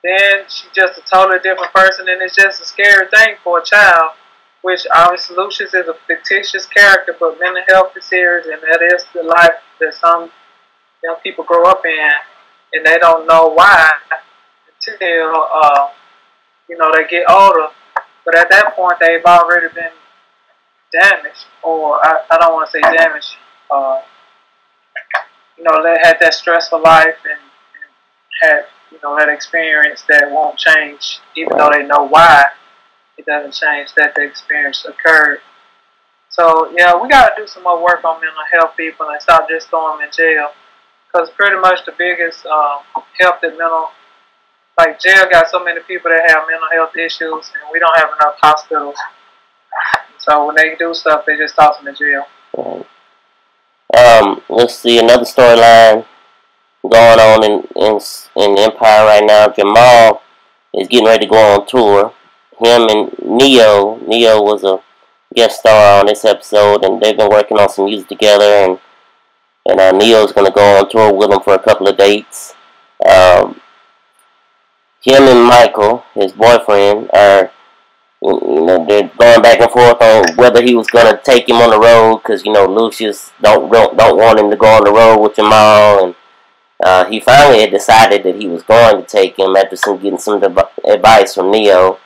then she's just a totally different person, and it's just a scary thing for a child. Which obviously Lucius is a fictitious character, but mental health is serious, and that is the life that some young people grow up in, and they don't know why until they get older. But at that point, they've already been damaged, or I don't want to say damaged. They had that stressful life and had that experience that won't change, even though they know why it doesn't change, that the experience occurred. So yeah, we got to do some more work on mental health people and stop just throwing them in jail. Because pretty much the biggest help that jail got so many people that have mental health issues, and we don't have enough hospitals. So when they do stuff, they just toss them in jail. Right. Let's see, another storyline going on in Empire right now. Jamal is getting ready to go on tour. Him and Neo was a guest star on this episode, and they've been working on some music together, and Neo's going to go on tour with him for a couple of dates. Him and Michael, his boyfriend, are, they're going back and forth on whether he was going to take him on the road, because, Lucius don't want him to go on the road with Jamal, and he finally had decided that he was going to take him after getting some advice from Neo.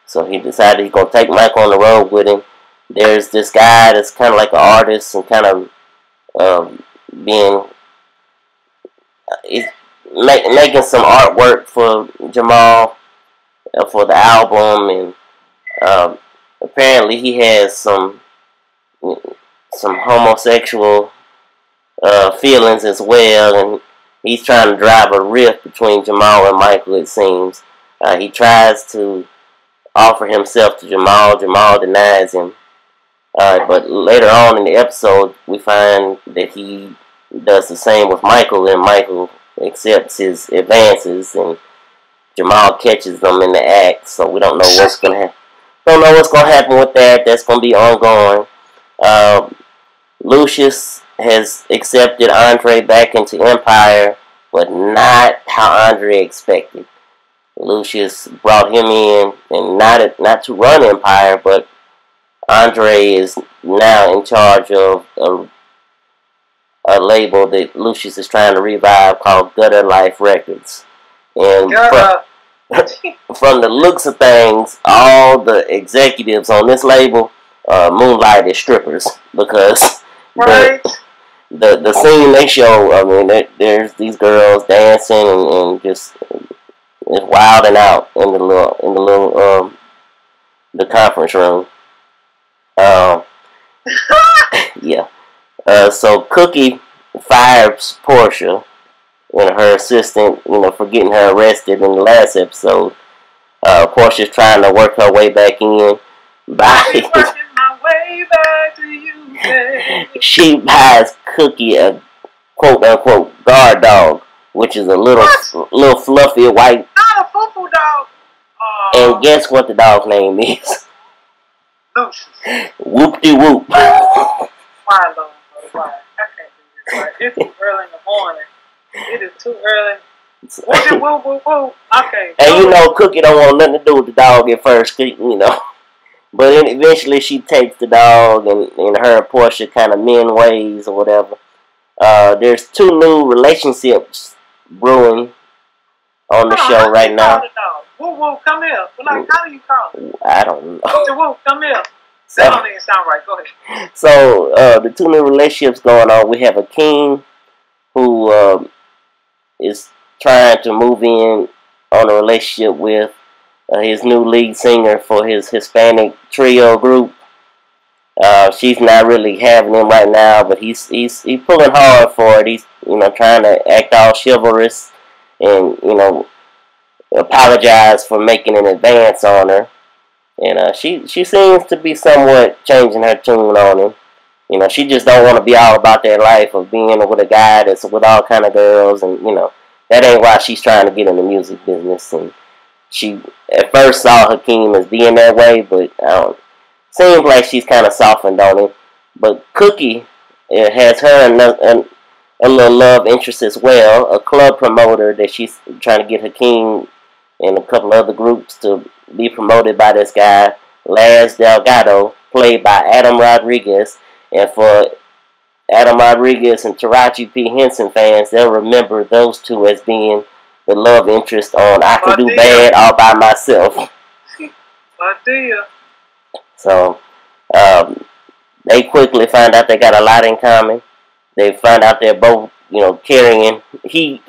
So he decided he's going to take Michael on the road with him. There's this guy that's kind of like an artist and kind of making some artwork for Jamal for the album, and apparently he has some homosexual feelings as well, and he's trying to drive a rift between Jamal and Michael, it seems. He tries to offer himself to Jamal. Jamal denies him. But later on in the episode, we find that he does the same with Michael, and Michael accepts his advances, and Jamal catches them in the act. So we don't know what's going to happen. Don't know what's going to happen with that. That's going to be ongoing. Lucius has accepted Andre back into Empire, but not how Andre expected. Lucius brought him in, and not to run Empire, but Andre is now in charge of a label that Lucius is trying to revive called Gutter Life Records. And from the looks of things, all the executives on this label moonlight as strippers because Right. the scene they show, I mean, there's these girls dancing and just wilding out in the little the conference room. Yeah. So Cookie fires Portia and her assistant, for getting her arrested in the last episode. Portia's trying to work her way back in by Working my way back to you, baby. she buys Cookie a quote unquote guard dog, which is a little fluffy white. Not a foo-foo dog. And guess what the dog's name is? Lucius. Whoop-de-whoop. Why, Lord? Why? I can't do this. Right? It's too early in the morning. It is too early. Woo-woo-woo-woo. Okay. And Cookie don't want nothing to do with the dog at first, But then eventually she takes the dog and her and Portia kind of men ways or whatever. There's 2 new relationships brewing on the show right now. Woo woo, come here. Like, how do you call it? I don't know. Woo, come here. That don't even sound right. Go ahead. So the 2 new relationships going on. We have a king who is trying to move in on a relationship with his new lead singer for his Hispanic trio group. She's not really having him right now, but he's pulling hard for it. He's trying to act all chivalrous and apologize for making an advance on her. And she seems to be somewhat changing her tune on him. She just don't want to be all about that life of being with a guy that's with all kind of girls, and that ain't why she's trying to get in the music business. And she at first saw Hakeem as being that way, but seems like she's kind of softened on him. But Cookie has her a little love interest as well, a club promoter that she's trying to get Hakeem and a couple other groups to be promoted by this guy, Laz Delgado, played by Adam Rodriguez. And for Adam Rodriguez and Taraji P. Henson fans, they'll remember those 2 as being the love interest on I Can Do Bad All By Myself. My dear. So, they quickly find out they got a lot in common. They find out they're both, carrying heat.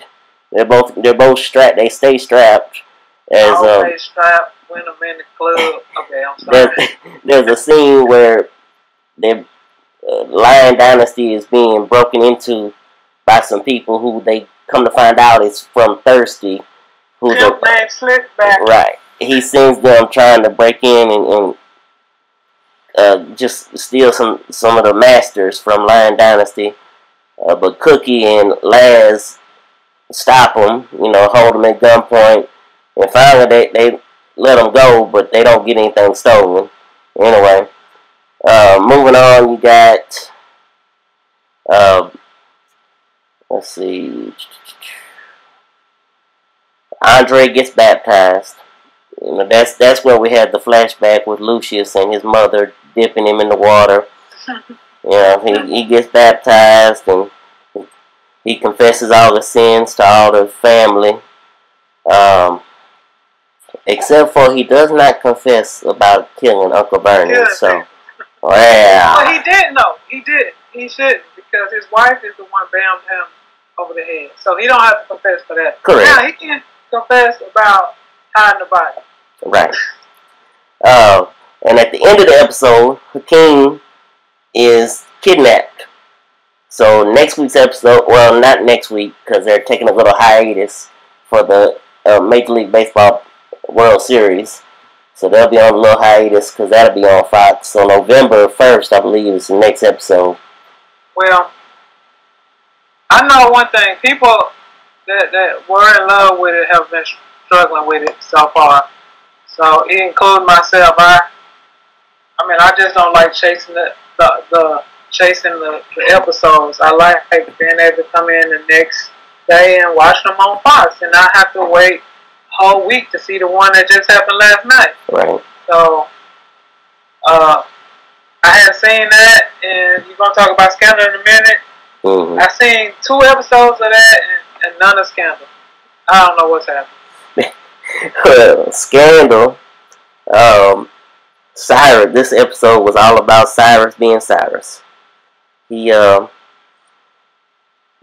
They're both strapped. They stay strapped. Stay strapped when I'm in the club. Okay, I'm sorry. There's a scene where their Lion Dynasty is being broken into by some people who they come to find out is from Thirsty. Who's named Slickback. Right. He sends them trying to break in and just steal some of the masters from Lion Dynasty. But Cookie and Laz stop them, hold them at gunpoint. And finally they let them go, but they don't get anything stolen. Anyway, moving on, you got, let's see, Andre gets baptized. That's where we had the flashback with Lucius and his mother dipping him in the water. He gets baptized and he confesses all the sins to all the family. Except for he does not confess about killing Uncle Bernie. So, well. But he didn't know. He did. He shouldn't, because his wife is the one bammed him over the head. So he don't have to confess for that. Correct. Now he can confess about hiding the body. Right. And at the end of the episode, Hakeem is kidnapped. So next week's episode, well, not next week, because they're taking a little hiatus for the Major League Baseball World Series. So they'll be on a little hiatus because that'll be on Fox. So November 1st, I believe, is the next episode. Well, I know one thing. People that were in love with it have been struggling with it so far. So it includes myself. I just don't like chasing the episodes. I like being able to come in the next day and watch them on Fox and not have to wait a whole week to see the one that just happened last night. Right. So, I had seen that, and you're going to talk about Scandal in a minute. Mm-hmm. I seen 2 episodes of that and none of Scandal. I don't know what's happening. Scandal. Cyrus. This episode was all about Cyrus being Cyrus. He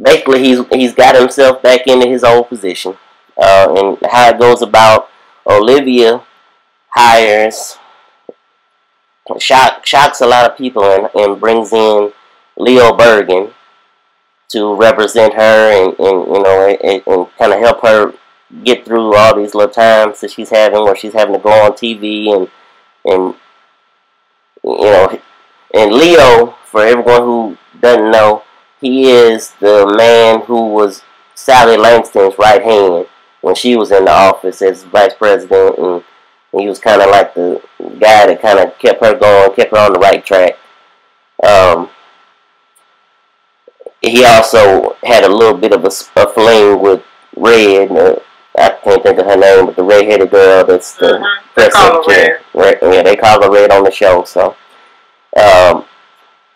basically he's got himself back into his old position. And how it goes about, Olivia hires, shocks a lot of people and brings in Leo Bergen to represent her and kind of help her get through all these little times that she's having where she's having to go on TV and Leo, for everyone who doesn't know, he is the man who was Sally Langston's right hand when she was in the office as vice president, and he was kind of like the guy that kind of kept her going, kept her on the right track. He also had a little bit of a fling with Red. I can't think of her name, but the red-headed girl that's the press secretary. Yeah, they call her Red on the show. So,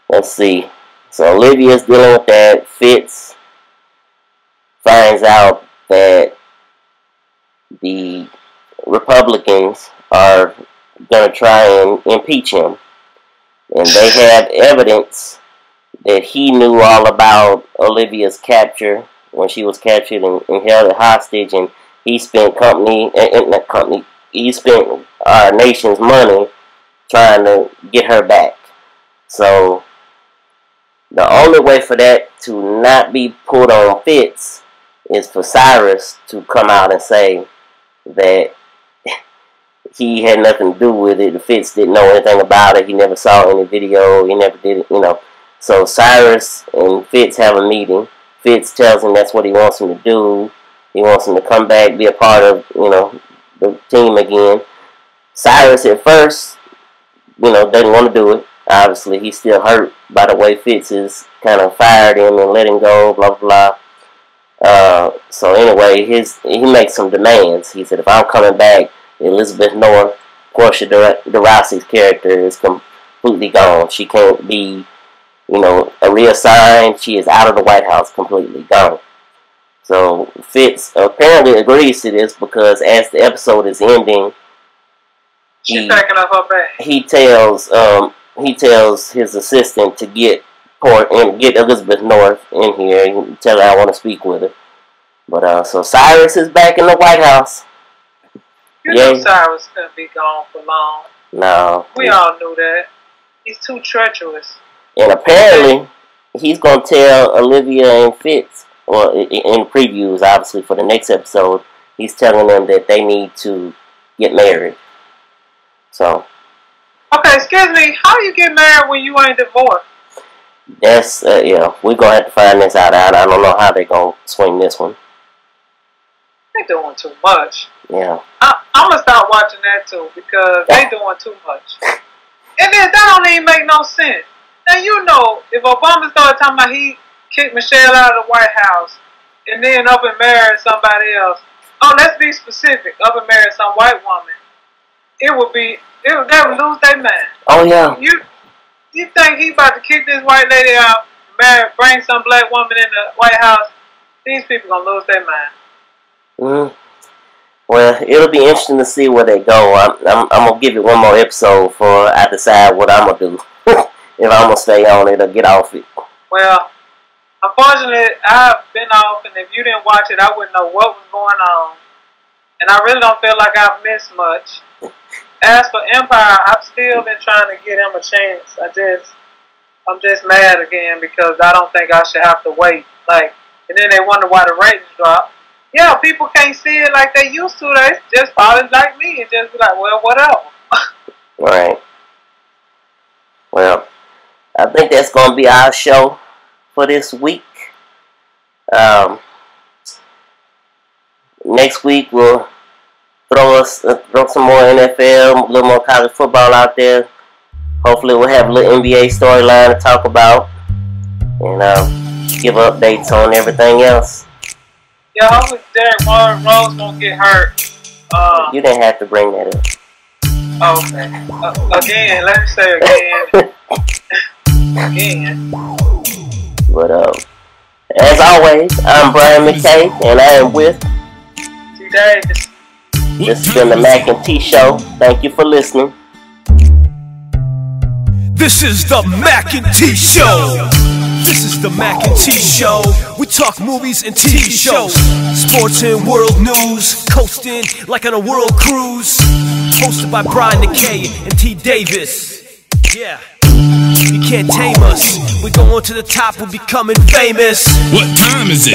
let's see. So Olivia's dealing with that. Fitz finds out that the Republicans are going to try and impeach him. And they have evidence that he knew all about Olivia's capture when she was captured and held hostage, and he spent he spent our nation's money trying to get her back. So the only way for that to not be put on Fitz is for Cyrus to come out and say that he had nothing to do with it. Fitz didn't know anything about it. He never saw any video. He never did it, So Cyrus and Fitz have a meeting. Fitz tells him that's what he wants him to do. He wants him to come back, be a part of, the team again. Cyrus at first, doesn't want to do it. Obviously, he's still hurt by the way Fitz has kind of fired him and let him go, blah, blah, blah. So anyway, he makes some demands. He said, if I'm coming back, Elizabeth North, Portia de Rossi's character, is completely gone. She can't be, reassigned. She is out of the White House, completely gone. So Fitz apparently agrees to this because as the episode is ending, she's packing up her bag. He tells his assistant to get Elizabeth North in here and tell her I want to speak with her. But so Cyrus is back in the White House. You know Cyrus couldn't be gone for long. No. We all knew that. He's too treacherous. And apparently, he's going to tell Olivia and Fitz, or in previews, obviously, for the next episode, he's telling them that they need to get married. So. Okay, excuse me. How do you get married when you ain't divorced? That's, we're going to have to find this out. I don't know how they're going to swing this one. They're doing too much. Yeah. I'm going to start watching that too because they doing too much. And then that don't even make no sense. Now, if Obama started talking about he kicked Michelle out of the White House and then up and married somebody else. Oh, let's be specific. Up and married some white woman. They would lose their mind. Oh, yeah. You think he about to kick this white lady out, bring some black woman in the White House? These people going to lose their mind. Well, it'll be interesting to see where they go. I'm going to give it one more episode before I decide what I'm going to do. If I'm going to stay on it or get off it. Well, unfortunately, I've been off, and if you didn't watch it, I wouldn't know what was going on. And I really don't feel like I've missed much. As for Empire, I've still been trying to get him a chance. I'm just mad again because I don't think I should have to wait. And then they wonder why the ratings drop. Yeah, people can't see it like they used to. They just probably like me and just be like, well, whatever. Right. Well, I think that's going to be our show for this week. Next week we'll throw some more NFL, a little more college football out there. Hopefully we'll have a little NBA storyline to talk about, and give updates on everything else. Yeah, I hope Derrick Rose won't get hurt. You didn't have to bring that up. Okay. Again, let me say again. Again. But as always, I'm Brian Mackay, and I am with T Davis. This has been the Mackay T Show. Thank you for listening. This is the Mackay T Show. This is the Mackay T Show. We talk movies and TV shows, sports and world news, coasting like on a world cruise. Hosted by Mackay T Davis. Yeah. You can't tame us. We're going to the top, we're becoming famous. What time is it?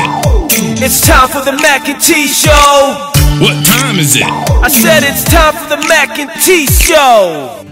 It's time for the Mackay T Show. What time is it? I said it's time for the Mackay T Show.